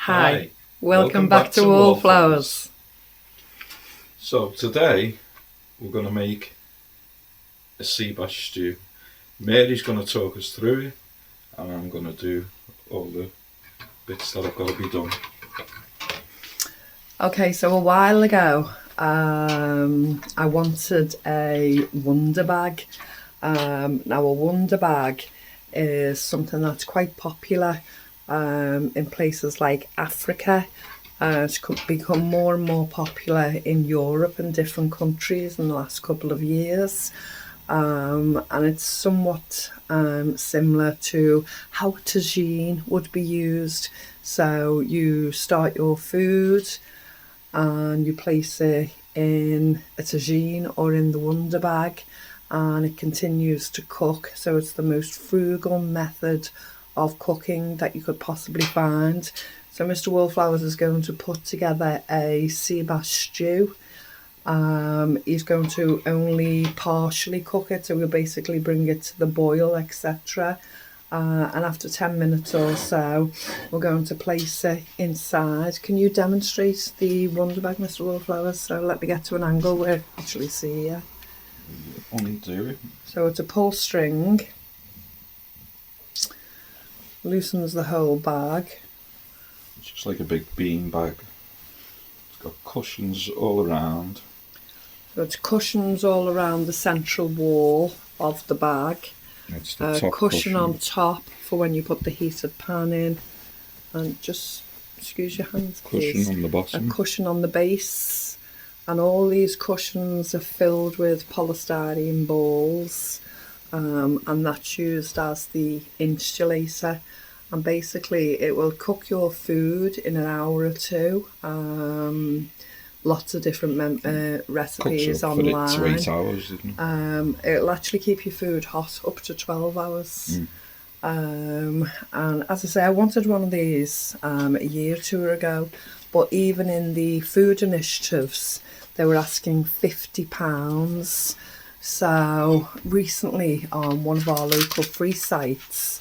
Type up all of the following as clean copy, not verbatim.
Hi, welcome back to Wallflowers. So today we're going to make a sea bass stew. Mary's going to talk us through it and I'm going to do all the bits that have got to be done. Okay, so a while ago I wanted a Wonderbag. Now a Wonderbag is something that's quite popular in places like Africa. It's become more and more popular in Europe and different countries in the last couple of years. And it's somewhat similar to how a tagine would be used. So you start your food and you place it in a tagine or in the Wonderbag, and it continues to cook. So it's the most frugal method of cooking that you could possibly find. So Mr. Wallflowers is going to put together a sea bass stew. He's going to only partially cook it, so we'll basically bring it to the boil, etc. And after 10 minutes or so, we're going to place it inside. Can you demonstrate the Wonderbag, Mr. Wallflowers? So let me get to an angle where I can actually see you. Only do it. So it's a pull string. Loosens the whole bag. It's just like a big bean bag. It's got cushions all around. So it's cushions all around the central wall of the bag. It's the top cushion on top for when you put the heated pan in. And just excuse your hands, please. Cushion on the bottom. A cushion on the base. And all these cushions are filled with polystyrene balls. And that's used as the insulator, and basically it will cook your food in an hour or two. Lots of different recipes online. For 8 to 8 hours, isn't it? It'll actually keep your food hot up to 12 hours. And as I say, I wanted one of these a year or two ago, but even in the food initiatives they were asking £50. So recently on one of our local free sites,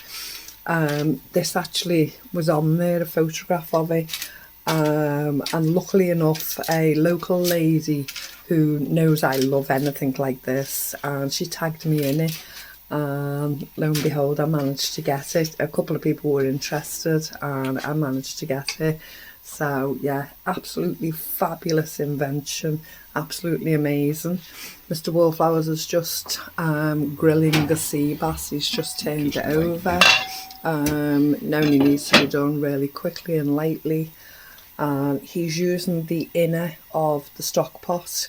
this actually was on there, a photograph of it, and luckily enough a local lady who knows I love anything like this, and she tagged me in it, and lo and behold I managed to get it. A couple of people were interested and I managed to get it. So yeah, absolutely fabulous invention, absolutely amazing. Mr. Wallflowers is just grilling the sea bass. He's just turned it over. It only needs to be done really quickly and lightly. He's using the inner of the stock pot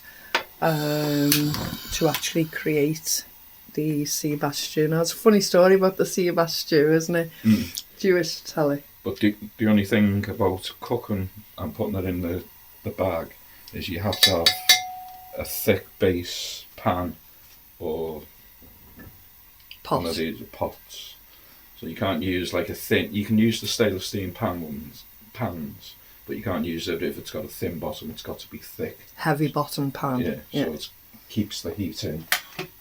to actually create the sea bass stew. Now it's a funny story about the sea bass stew, isn't it? Do you wish to tell it? But the only thing about cooking and putting it in the bag is you have to have a thick base pan or pot. One of these pots. So you can't use like a thin. You can use the stainless steel pans, but you can't use it if it's got a thin bottom. It's got to be thick. Heavy bottom pan. Yeah. So it keeps the heat in,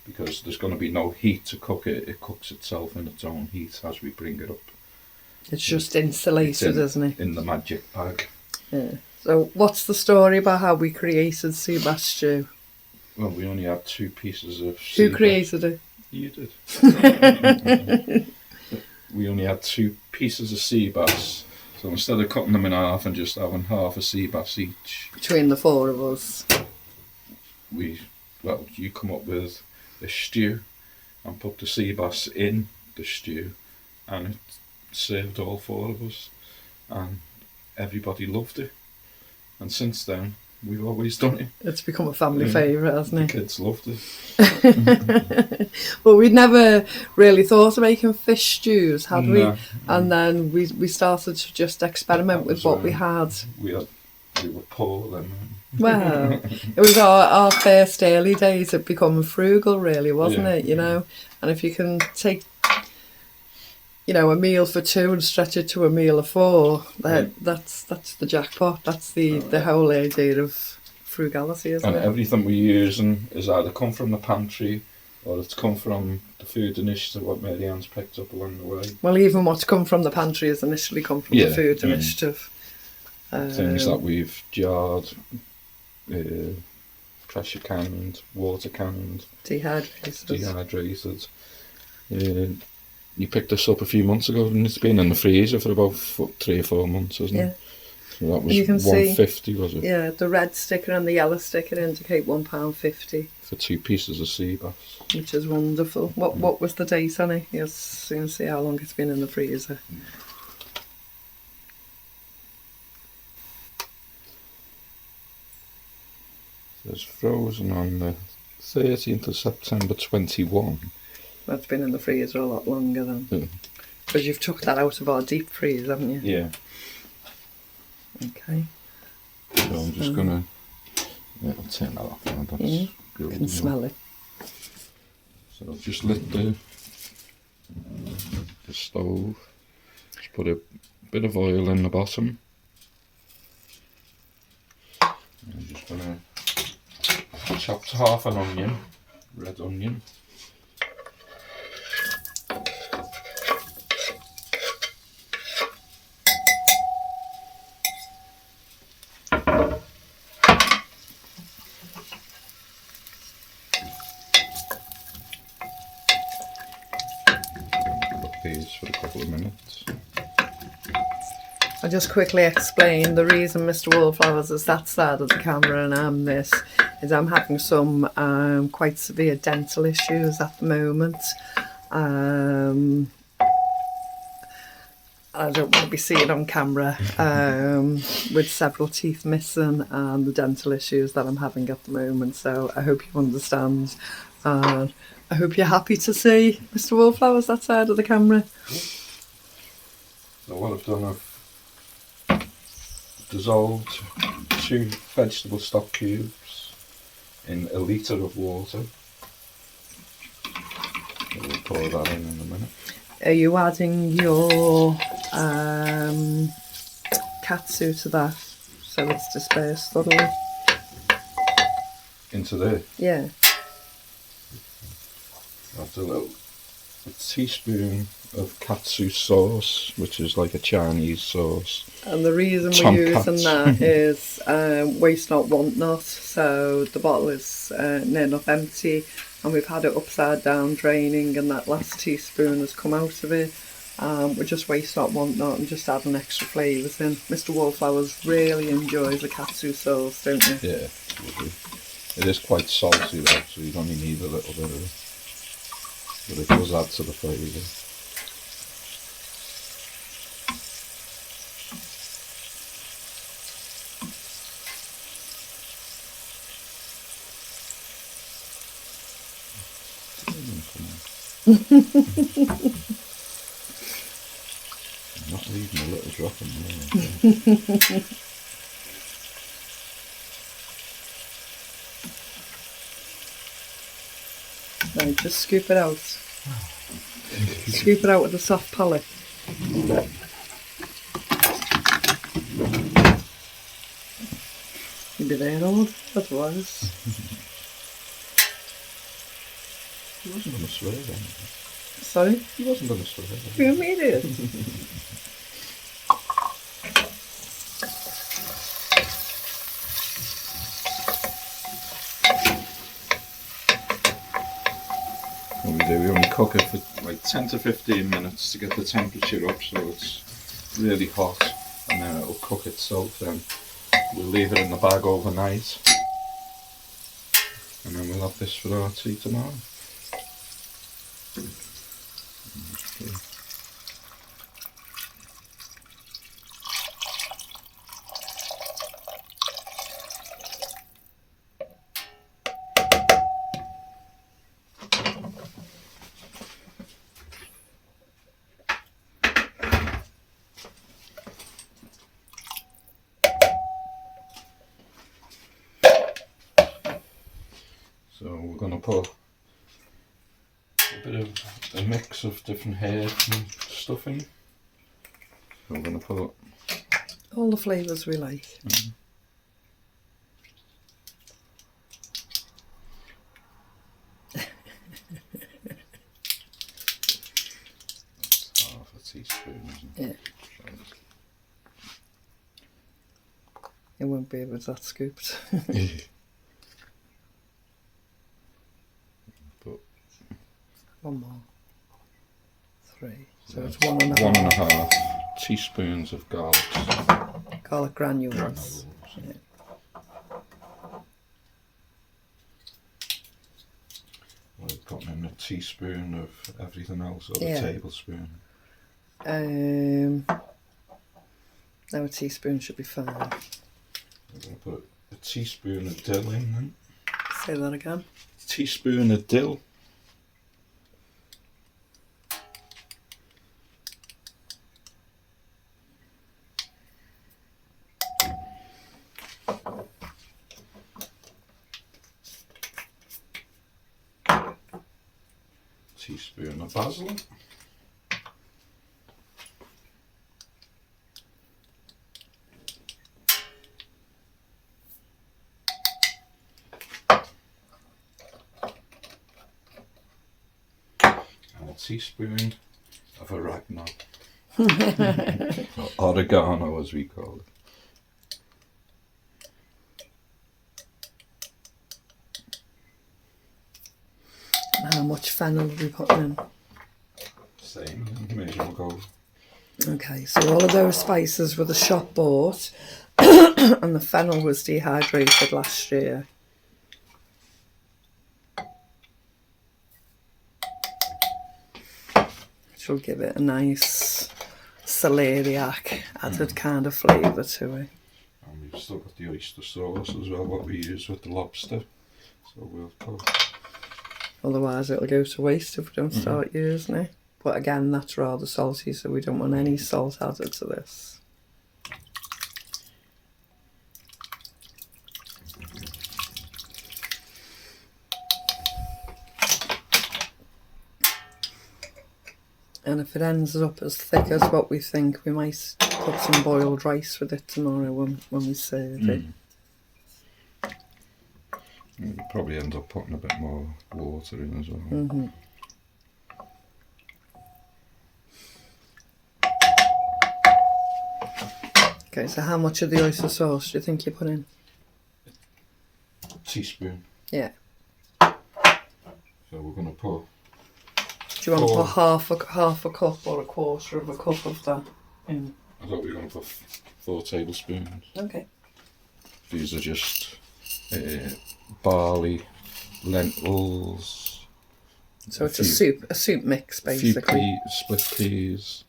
because there's going to be no heat to cook it. It cooks itself in its own heat as we bring it up. It's just insulated, isn't it? In the magic bag. Yeah. So what's the story about how we created sea bass stew? Well, we only had 2 pieces of sea Who created it? You did. We only had 2 pieces of sea bass. So instead of cutting them in half and just having half a sea bass each, between the 4 of us, you come up with a stew and put the sea bass in the stew, and it served all 4 of us, and everybody loved it. And since then, we've always done it. It's become a family favourite, hasn't it? The kids loved it. Well, we'd never really thought of making fish stews, had we? No. And then we started to just experiment with what we had. We were poor then. Well, it was our first early days of becoming frugal, really, wasn't it? You know, and if you can take, a meal for 2 and stretch it to a meal of 4, that's the jackpot. That's the whole idea of frugality, isn't it? And everything we're using is either come from the pantry or it's come from the food initiative, what Mary Ann's picked up along the way. Well, even what's come from the pantry has initially come from the food initiative. Things that we've jarred, pressure canned, water canned, dehydrated. You picked this up a few months ago, and it's been in the freezer for about 3 or 4 months, hasn't it? So that was £1.50, was it? Yeah, the red sticker and the yellow sticker indicate £1.50 for 2 pieces of sea bass, which is wonderful. What was the date on it? You'll soon see how long it's been in the freezer. It was frozen on the 13th of September 21. That's been in the freezer a lot longer then. Because you've took that out of our deep freeze, haven't you? Yeah. Okay. So I'm just gonna. Yeah, I'll turn that off now. You can smell it. So I've just lit the stove. Just put a bit of oil in the bottom. I'm just gonna chop half an onion, red onion. These for a couple of minutes. I'll just quickly explain the reason Mr. Wallflowers is that side of the camera and I'm this is I'm having some quite severe dental issues at the moment. I don't want to be seen on camera with several teeth missing and the dental issues that I'm having at the moment, so I hope you understand. I hope you're happy to see Mr. Wallflowers that side of the camera. So what I've done, I've dissolved 2 vegetable stock cubes in a litre of water. We'll pour that in a minute. Are you adding your katsu to that so it's dispersed thoroughly? Into there? Yeah. That's a teaspoon of katsu sauce, which is like a Chinese sauce. And the reason we're using that is waste not, want not. So the bottle is near enough empty, and we've had it upside down draining, and that last teaspoon has come out of it. We just waste not, want not, and just adding extra flavours in. Mr. Wallflowers really enjoys the katsu sauce, don't you? Yeah, it is quite salty though, so you only need a little bit of it. But it does add to the flavour. I'm not leaving a little drop in there. Right, just scoop it out. Scoop it out with a soft palette. You'd be there, old, otherwise. He wasn't going to swear then. Sorry? He wasn't going to swear then. You made it. What we do, we only cook it for like 10 to 15 minutes to get the temperature up so it's really hot, and then it'll cook itself. Then we'll leave it in the bag overnight, and then we'll have this for our tea tomorrow. Okay. So we're going to put a bit of a mix of different herbs and stuff in. So we're going to put All the flavours we like. half a teaspoon, isn't it? Yeah. It won't be with that scooped. But One more. 3. So that's it's 1.5. 1.5 teaspoons of garlic. Garlic granules. Granules. Yeah. We're putting in a teaspoon of everything else, or Yeah. a tablespoon. Now a teaspoon should be fine. We're going to put a teaspoon of dill in then. Say that again. Teaspoon of dill. Teaspoon of basil. And a teaspoon of oregano. Or oregano as we call it. And how much fennel are we putting in? Same, maybe we'll go. Okay, so all of those spices were the shop bought, and the fennel was dehydrated last year. Which will give it a nice celeriac added kind of flavour to it. And we've still got the oyster sauce as well, what we use with the lobster. So we'll go. Otherwise it'll go to waste if we don't start using it. But again, that's rather salty, so we don't want any salt added to this. And if it ends up as thick as what we think, we might put some boiled rice with it tomorrow when we serve it. We'll probably end up putting a bit more water in as well. Mm-hmm. Okay, so how much of the oyster sauce do you think you put in? Teaspoon. Yeah. So we're going to put. Do you want to put half a cup or a quarter of a cup of that in? I thought we were going to put 4 tablespoons. Okay. These are just barley, lentils. So it's a soup mix basically. Split peas.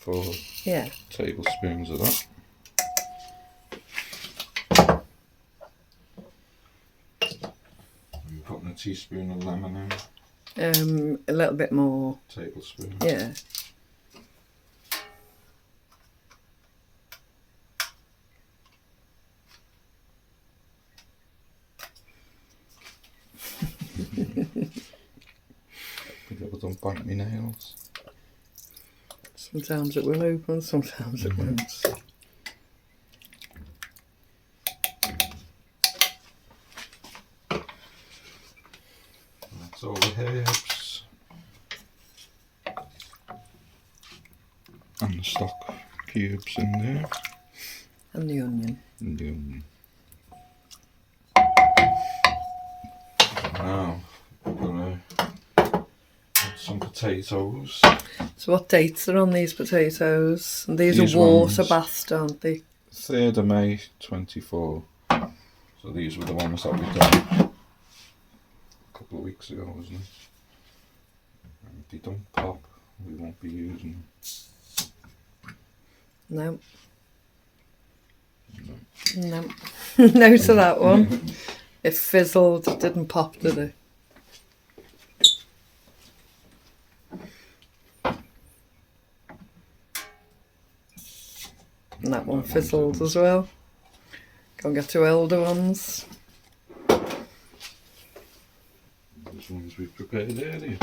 So 4 tablespoons of that. I'm putting a teaspoon of lemon in. A little bit more. Tablespoon. Yeah. I don't bite my nails. Sometimes it will open, sometimes it won't. That's all the herbs. And the stock cubes in there. And the onion. And the onion. Now we're going to add some potatoes. So what dates are on these potatoes? And these These are water ones- baths, aren't they? 3rd of May 24. So these were the ones that we done a couple of weeks ago, wasn't it? And if they don't pop, we won't be using No. them. No. No to that one. It fizzled, it didn't pop, did it? And that one fizzled as well. Go and get 2 elder ones. These ones we prepared earlier.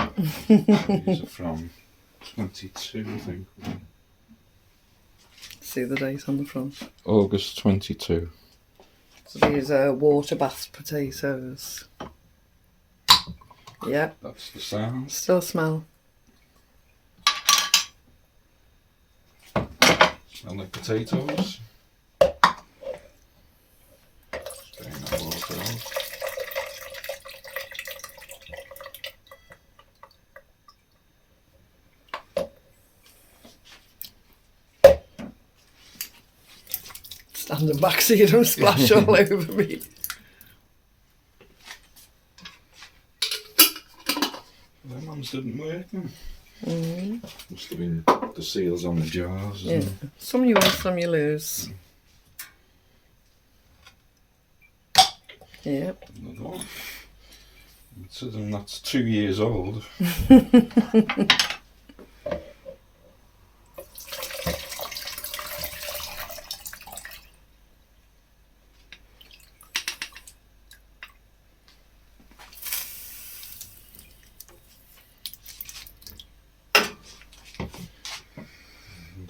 These are from 22, I think. See the date on the front. August 22. So these are water bath potatoes. Yep, That's the sound. still smell. and the potatoes. Drain that water out. Standing back so you don't splash all over me. Them ones didn't work then. Must have been the seals on the jars. Yeah. Some you win, some you lose. Yep. Another one. Considering that's 2 years old.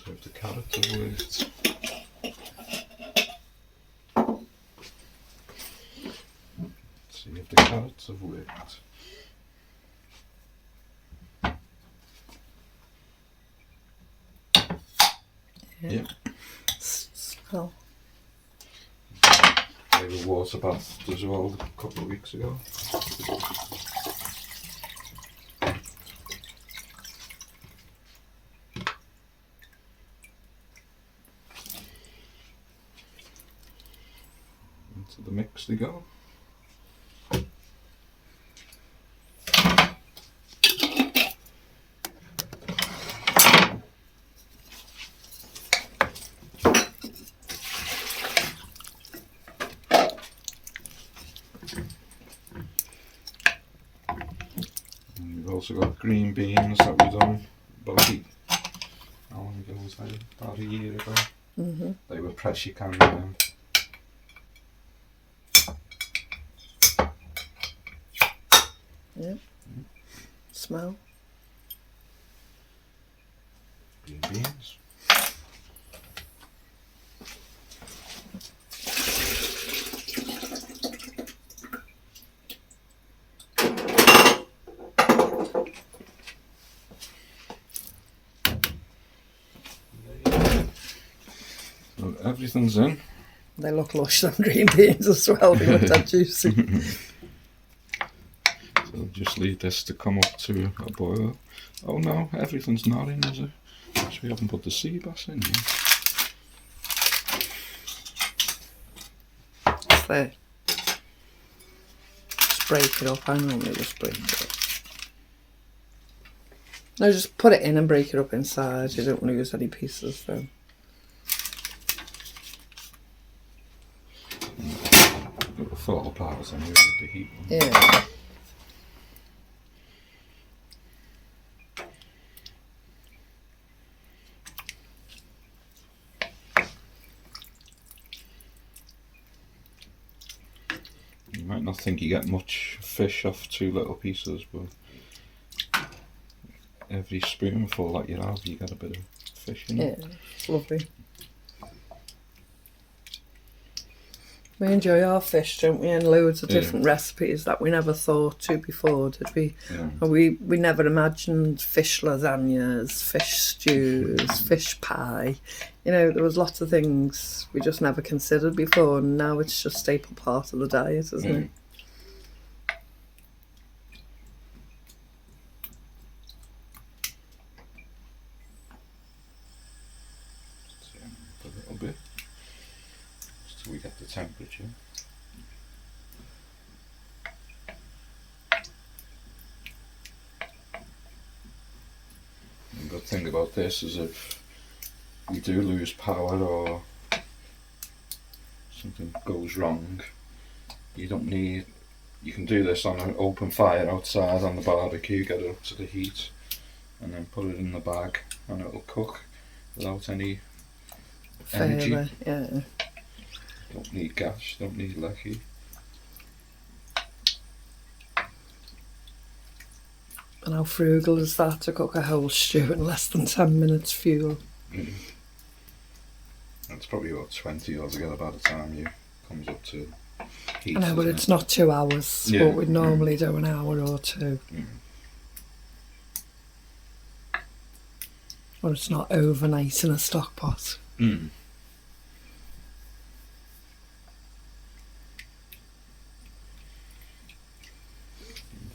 If the carrots have worked. See if the carrots have worked. Yeah. Smell. They were water bathed as well a couple of weeks ago. Into the mix they go. And we've also got green beans that we done how long ago was that? About a year ago. They were pressure canned then. Yep. Smell. Green beans. So everything's in. They look lush, them green beans as well. They look that juicy. So just leave this to come up to a boil. Oh no, everything's not in, is it? So we haven't put the sea bass in yet. It's there. Just break it up. I normally just break it up. No, just put it in and break it up inside. You don't lose any pieces then. It'll fall apart anyway with the heat. Yeah. You might not think you get much fish off 2 little pieces, but every spoonful that you have, you get a bit of fish in it. Yeah, it's lovely. We enjoy our fish, don't we? And loads of different recipes that we never thought to before, did we? Yeah. And we never imagined fish lasagnas, fish stews, fish pie. You know, there was lots of things we just never considered before, and now it's just a staple part of the diet, isn't it? A little bit, just till we get the temperature. The good thing about this is if you do lose power or something goes wrong, you can do this on an open fire outside on the barbecue, get it up to the heat and then put it in the bag and it'll cook without any energy. Further, yeah. Don't need gas, don't need lecky. And how frugal is that to cook a whole stew in less than 10 minutes fuel? It's probably about 20 altogether by the time you comes up to heat. I know, but it's not 2 hours. Yeah. What we'd normally do an hour or 2. Or it's not overnight in a stock pot. Mm.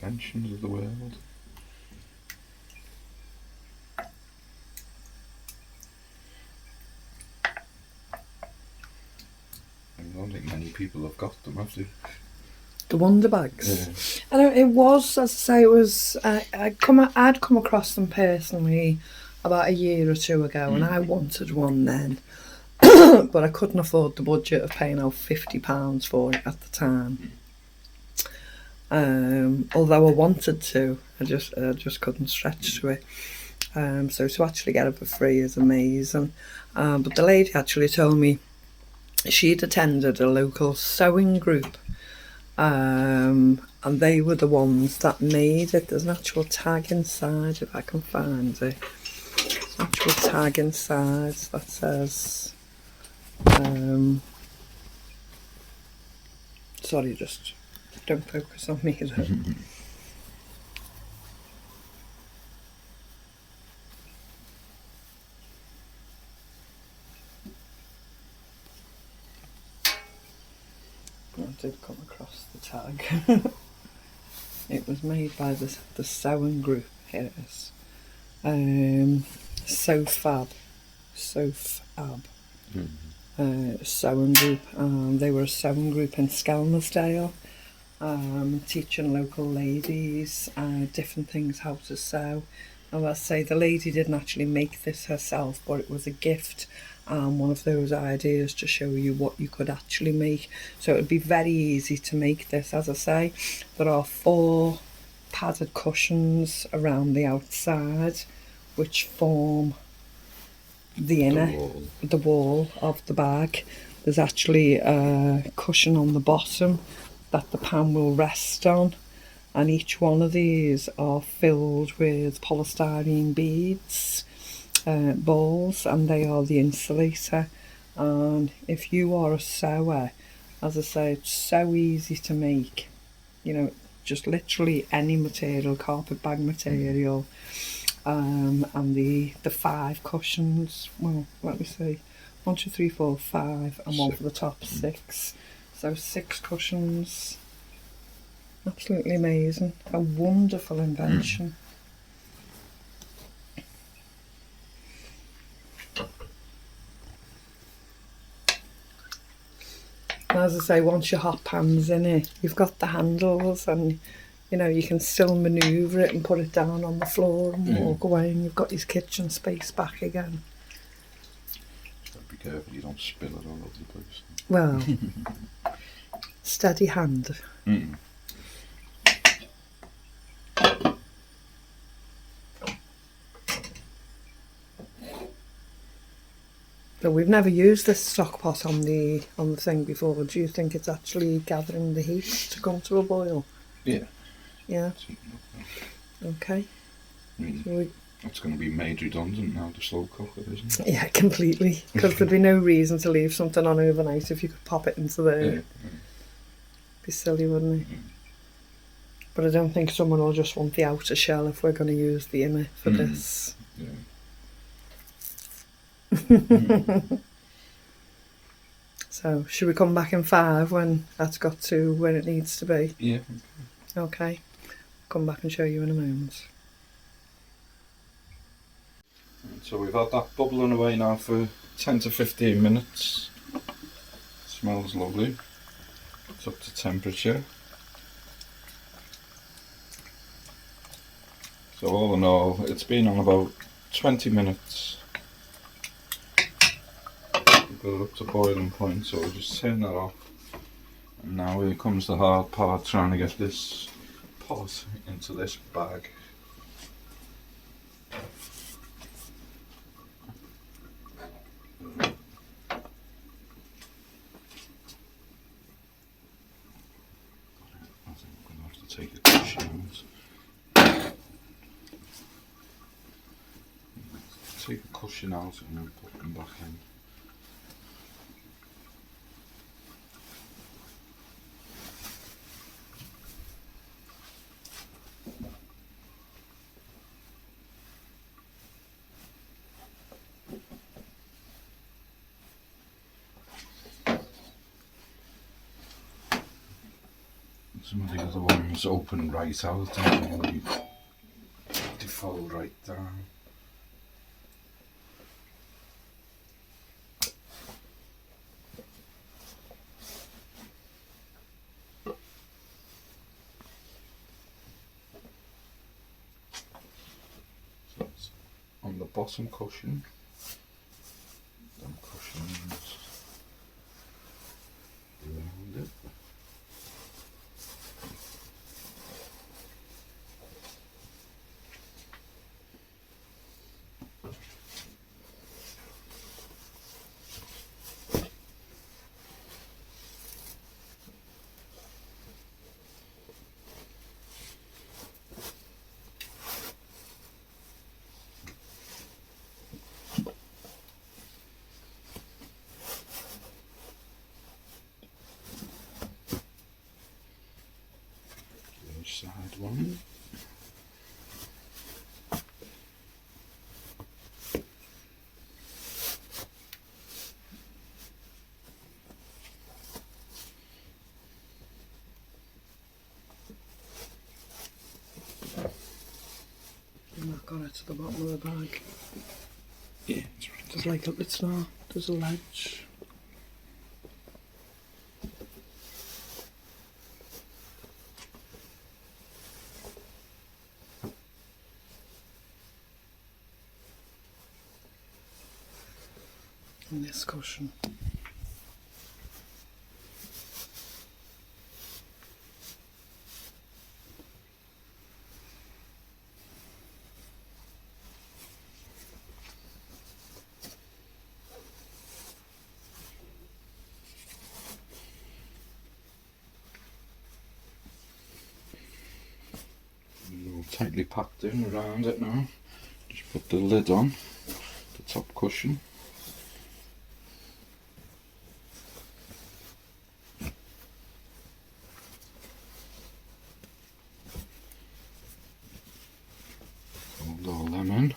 Inventions of the world. I don't think many people have got them, have they? The Wonderbags. Yeah. I know it was, as I say, it was. I'd come across them personally about a year or two ago, and I wanted one then, but I couldn't afford the budget of paying out £50 for it at the time. Although I wanted to, I just couldn't stretch to it. So to actually get it for free is amazing. But the lady actually told me she'd attended a local sewing group, and they were the ones that made it. There's an actual tag inside, if I can find it. There's an actual tag inside that says, sorry, just don't focus on me there. I did come across the tag. It was made by the sewing group. Here it is. So Fab. Sewing group. They were a sewing group in Skelmersdale, teaching local ladies different things how to sew. And I say the lady didn't actually make this herself, but it was a gift, one of those ideas to show you what you could actually make. So it would be very easy to make this. As I say, there are 4 padded cushions around the outside, which form the inner, the wall of the bag. There's actually a cushion on the bottom that the pan will rest on, and each one of these are filled with polystyrene beads, balls, and they are the insulator. And if you are a sewer, as I say, it's so easy to make, you know, just literally any material, carpet bag material. And the 5 cushions, well, let me see, 1, 2, 3, 4, 5, and 1 for the top, 6. So 6 cushions. Absolutely amazing. A wonderful invention. And as I say, once your hot pan's in it, you've got the handles, and you know you can still manoeuvre it and put it down on the floor and walk away, and you've got your kitchen space back again. Be careful you don't spill it all over the place. Well, steady hand. But we've never used this stock pot on the thing before. Do you think it's actually gathering the heat to come to a boil? Yeah. Yeah. Okay. So It's going to be made redundant now, the slow cooker, isn't it? yeah, completely. Because there'd be no reason to leave something on overnight if you could pop it into there. Yeah. Be silly, wouldn't it? But I don't think someone will just want the outer shell if we're going to use the inner for this. Yeah. So, should we come back in 5 when that's got to where it needs to be? Yeah. Okay. Come back and show you in a moment. So we've had that bubbling away now for 10 to 15 minutes. Smells lovely. It's up to temperature. So all in all, it's been on about 20 minutes. We've got it up to boiling point, so we'll just turn that off. And now here comes the hard part, trying to get this pot into this bag. Take a cushion out. Take a cushion out and then put them back in. Some of the other ones open right out and they fall right down. So it's on the bottom cushion. Them cushions around it. Side one. And I've got it to the bottom of the bag. Yeah, it's right. There's like it's not. There's a ledge. And this cushion. All tightly packed in around it now. Just put the lid on, the top cushion. Fold all them in. And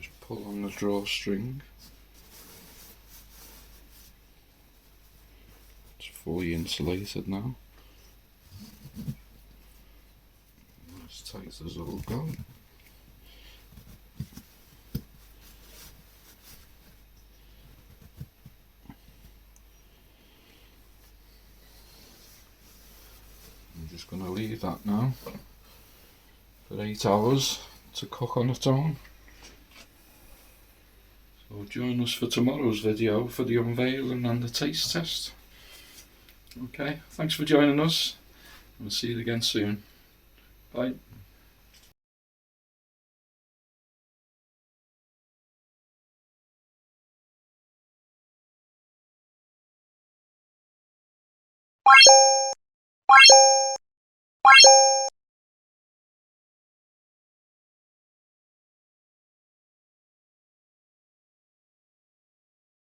just pull on the drawstring. It's fully insulated now. As tight as it'll go. I'm just going to leave that now for 8 hours to cook on its own. So join us for tomorrow's video for the unveiling and the taste test. Okay, thanks for joining us. We'll see you again soon. Bye.